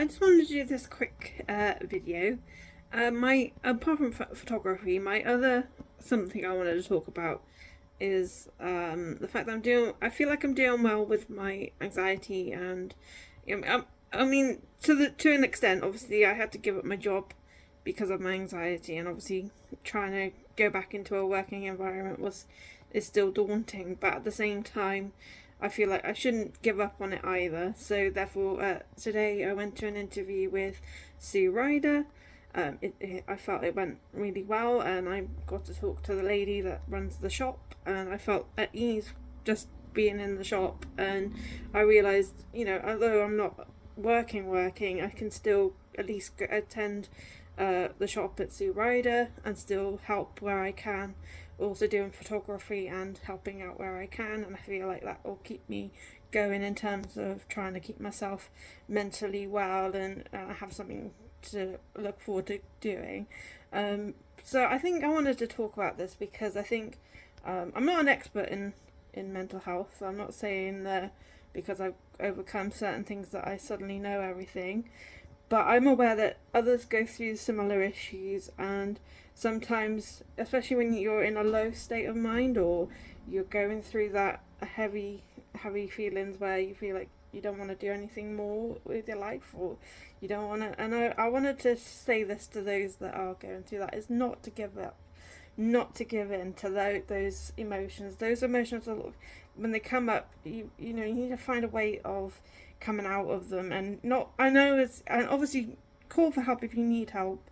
I just wanted to do this quick video. My apart from photography, my other something I wanted to talk about is the fact that I feel like I'm doing well with my anxiety, and I mean, to an extent. Obviously, I had to give up my job because of my anxiety, and obviously trying to go back into a working environment is still daunting. But at the same time, I feel like I shouldn't give up on it either. So therefore, today I went to an interview with Sue Ryder. I felt it went really well, and I got to talk to the lady that runs the shop, and I felt at ease just being in the shop. And I realised, although I'm not working, I can still at least attend the shop at Sue Ryder and still help where I can, also doing photography and helping out where I can. And I feel like that will keep me going in terms of trying to keep myself mentally well and have something to look forward to doing. So I think I wanted to talk about this because I think I'm not an expert in mental health. So I'm not saying that because I've overcome certain things that I suddenly know everything, but I'm aware that others go through similar issues, and sometimes, especially when you're in a low state of mind or you're going through that heavy feelings where you feel like you don't want to do anything more with your life, or you don't want to. And I wanted to say this to those that are going through that: is not to give up, not to give in to those emotions. Those emotions are, when they come up, you need to find a way of coming out of them. And not, I know it's, and obviously call for help if you need help,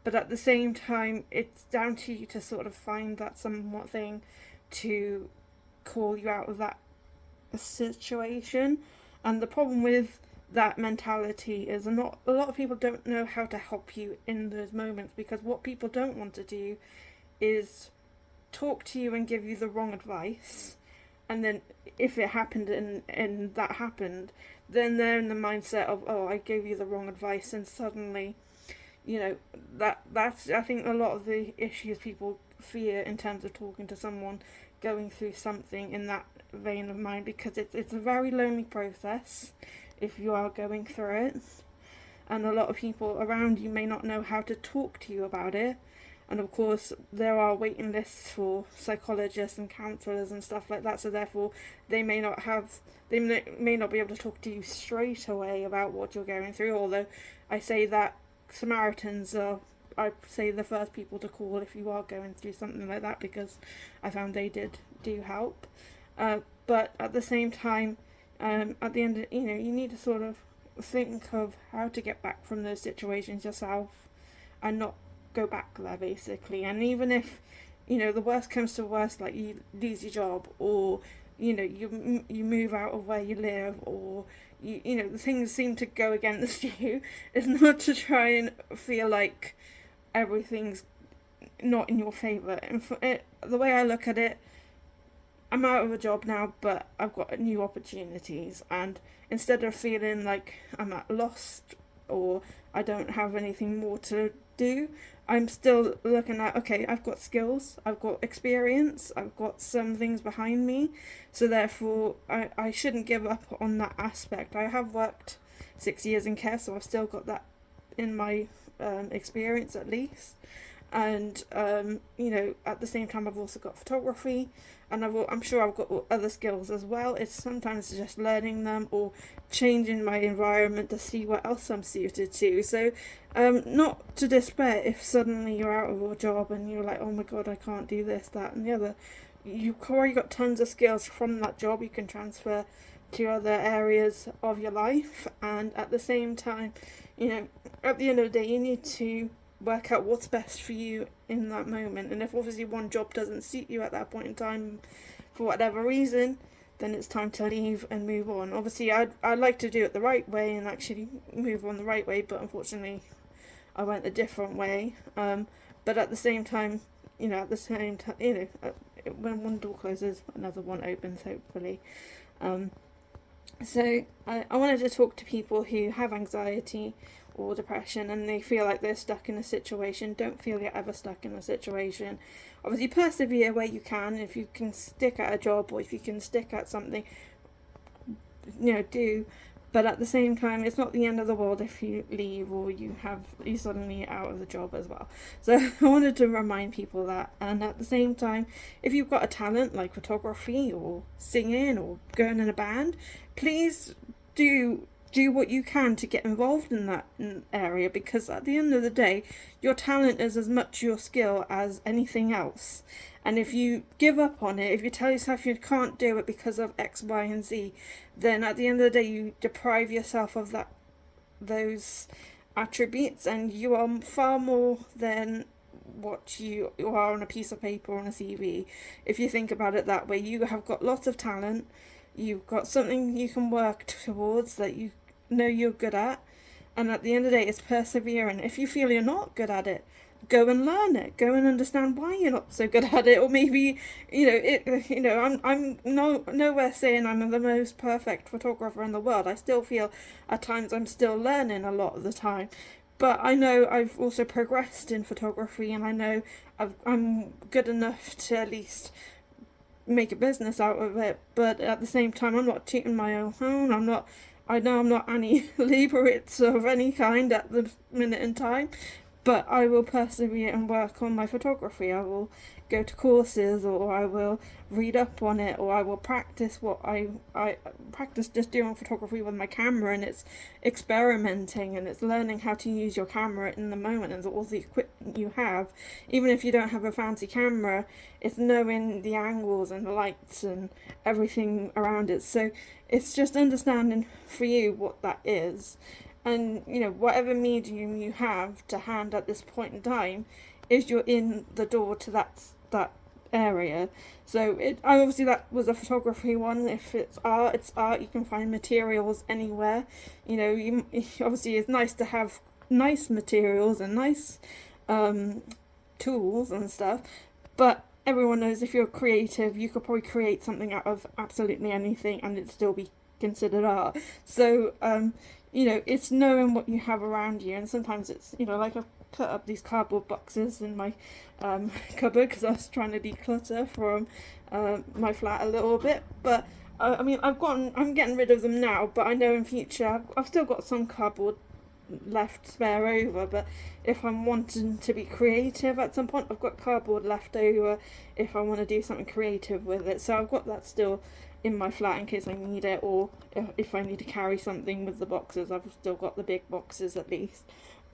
but at the same time it's down to you to sort of find that somewhat thing to call you out of that situation. And the problem with that mentality is a lot of people don't know how to help you in those moments, because what people don't want to do is talk to you and give you the wrong advice. And then if it happened and that happened, then they're in the mindset of, oh, I gave you the wrong advice, and suddenly, that's I think a lot of the issues people fear in terms of talking to someone going through something in that vein of mind, because it's a very lonely process if you are going through it, and a lot of people around you may not know how to talk to you about it. And of course, there are waiting lists for psychologists and counsellors and stuff like that. So therefore, they may not be able to talk to you straight away about what you're going through. Although I say that Samaritans are, I say, the first people to call if you are going through something like that, because I found they do help. But at the same time, at the end, you need to sort of think of how to get back from those situations yourself, and not go back there, basically. And even if the worst comes to worst, like you lose your job, or you move out of where you live, or the things seem to go against you, it's not to try and feel like everything's not in your favor. And the way I look at it, I'm out of a job now, but I've got new opportunities, and instead of feeling like I'm at lost or I don't have anything more to do, I'm still looking at, okay, I've got skills, I've got experience, I've got some things behind me, so therefore I shouldn't give up on that aspect. I have worked 6 years in care, so I've still got that in my experience at least. And at the same time, I've also got photography, and I'm sure I've got other skills as well. It's sometimes just learning them or changing my environment to see what else I'm suited to. So not to despair if suddenly you're out of a job and you're like, oh my god, I can't do this, that and the other. You've already got tons of skills from that job you can transfer to other areas of your life. And at the same time, at the end of the day, you need to work out what's best for you in that moment. And if obviously one job doesn't suit you at that point in time for whatever reason, then it's time to leave and move on. Obviously, I'd like to do it the right way and actually move on the right way, but unfortunately I went a different way. But at the same time, when one door closes, another one opens, hopefully. So I wanted to talk to people who have anxiety or depression and they feel like they're stuck in a situation. Don't feel you're ever stuck in a situation. Obviously, persevere where you can. If you can stick at a job or if you can stick at something, do. But at the same time, it's not the end of the world if you leave or you suddenly out of the job as well. So I wanted to remind people that. And at the same time, if you've got a talent like photography or singing or going in a band, please do what you can to get involved in that area, because at the end of the day, your talent is as much your skill as anything else. And if you give up on it, if you tell yourself you can't do it because of X, Y, and Z, then at the end of the day you deprive yourself of those attributes, and you are far more than what you are on a piece of paper or on a CV. If you think about it that way, you have got lots of talent, you've got something you can work towards that you know you're good at, and at the end of the day it's persevering. If you feel you're not good at it, go and learn it, go and understand why you're not so good at it. Or maybe I'm nowhere saying I'm the most perfect photographer in the world. I still feel at times I'm still learning a lot of the time, but I know I've also progressed in photography, and I know I'm good enough to at least make a business out of it. But at the same time, I'm not tooting my own horn. I know I'm not Annie Leibovitz of any kind at the minute in time, but I will persevere and work on my photography. I will go to courses, or I will read up on it, or I will practice what I practice just doing photography with my camera, and it's experimenting and it's learning how to use your camera in the moment and all the equipment you have. Even if you don't have a fancy camera, it's knowing the angles and the lights and everything around it. So it's just understanding for you what that is, and whatever medium you have to hand at this point in time is you're in the door to that area. So I obviously, that was a photography one. If it's art, it's art. You can find materials anywhere. Obviously it's nice to have nice materials and nice tools and stuff, but everyone knows if you're creative, you could probably create something out of absolutely anything and it'd still be considered art. So it's knowing what you have around you, and sometimes it's like I've put up these cardboard boxes in my cupboard because I was trying to declutter from my flat a little bit. But I'm getting rid of them now, but I know in future I've still got some cardboard left spare over. But if I'm wanting to be creative at some point, I've got cardboard left over if I want to do something creative with it. So I've got that still in my flat in case I need it, or if I need to carry something with the boxes, I've still got the big boxes at least.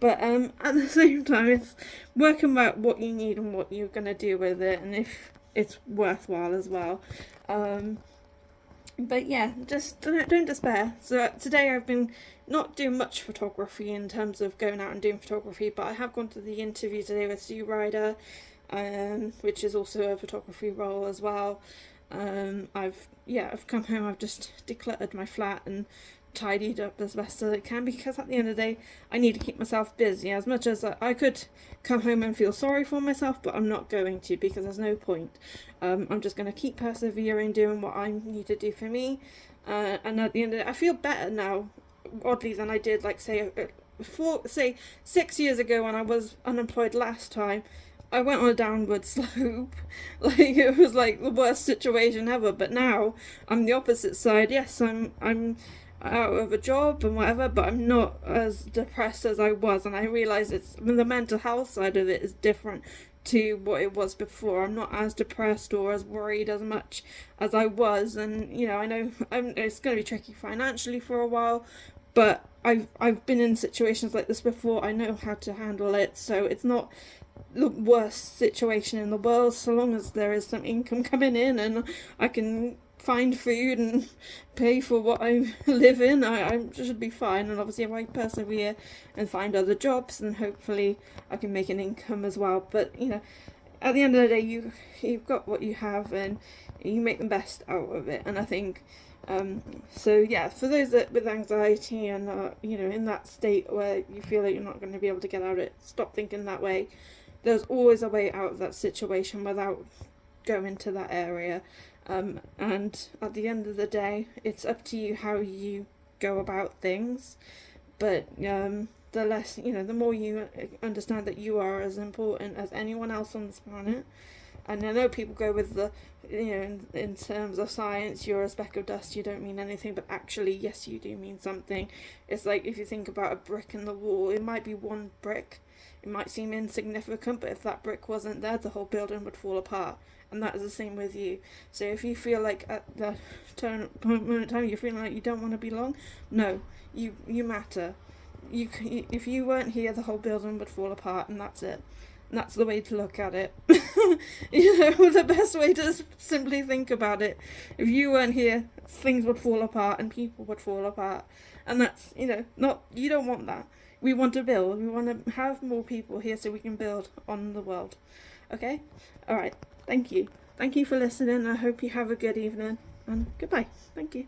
But at the same time, it's working out what you need and what you're going to do with it, and if it's worthwhile as well. But yeah, just don't despair. So today I've been not doing much photography in terms of going out and doing photography, but I have gone to the interview today with Sue Ryder, which is also a photography role as well. I've come home, I've just decluttered my flat and tidied up as best as I can, because at the end of the day I need to keep myself busy. As much as I could come home and feel sorry for myself, but I'm not going to, because there's no point. I'm just going to keep persevering, doing what I need to do for me, and at the end of the day I feel better now, oddly, than I did say 6 years ago when I was unemployed last time. I went on a downward slope. It was like the worst situation ever. But now I'm the opposite side. Yes, I'm out of a job and whatever, but I'm not as depressed as I was. And I realise the mental health side of it is different to what it was before. I'm not as depressed or as worried as much as I was. And I know it's going to be tricky financially for a while, but I've been in situations like this before. I know how to handle it, so it's not the worst situation in the world, so long as there is some income coming in and I can find food and pay for what I live in. I should be fine. And obviously if I persevere and find other jobs, then hopefully I can make an income as well. But at the end of the day, you've got what you have and you make the best out of it. And I think for those that with anxiety and in that state where you feel like you're not going to be able to get out of it, stop thinking that way. There's always a way out of that situation without going to that area. And at the end of the day, it's up to you how you go about things. But the less, the more you understand that you are as important as anyone else on this planet, And I know people go with the, in terms of science, you're a speck of dust, you don't mean anything, but actually, yes, you do mean something. It's like if you think about a brick in the wall, it might be one brick, it might seem insignificant, but if that brick wasn't there, the whole building would fall apart. And that is the same with you. So if you feel like at the moment in time you're feeling like you don't want to belong, no, you matter. If you weren't here, the whole building would fall apart, and that's it. And that's the way to look at it. The best way to simply think about it. If you weren't here, things would fall apart and people would fall apart. And that's, not, you don't want that. We want to build. We want to have more people here so we can build on the world. Okay? Alright. Thank you. Thank you for listening. I hope you have a good evening. And goodbye. Thank you.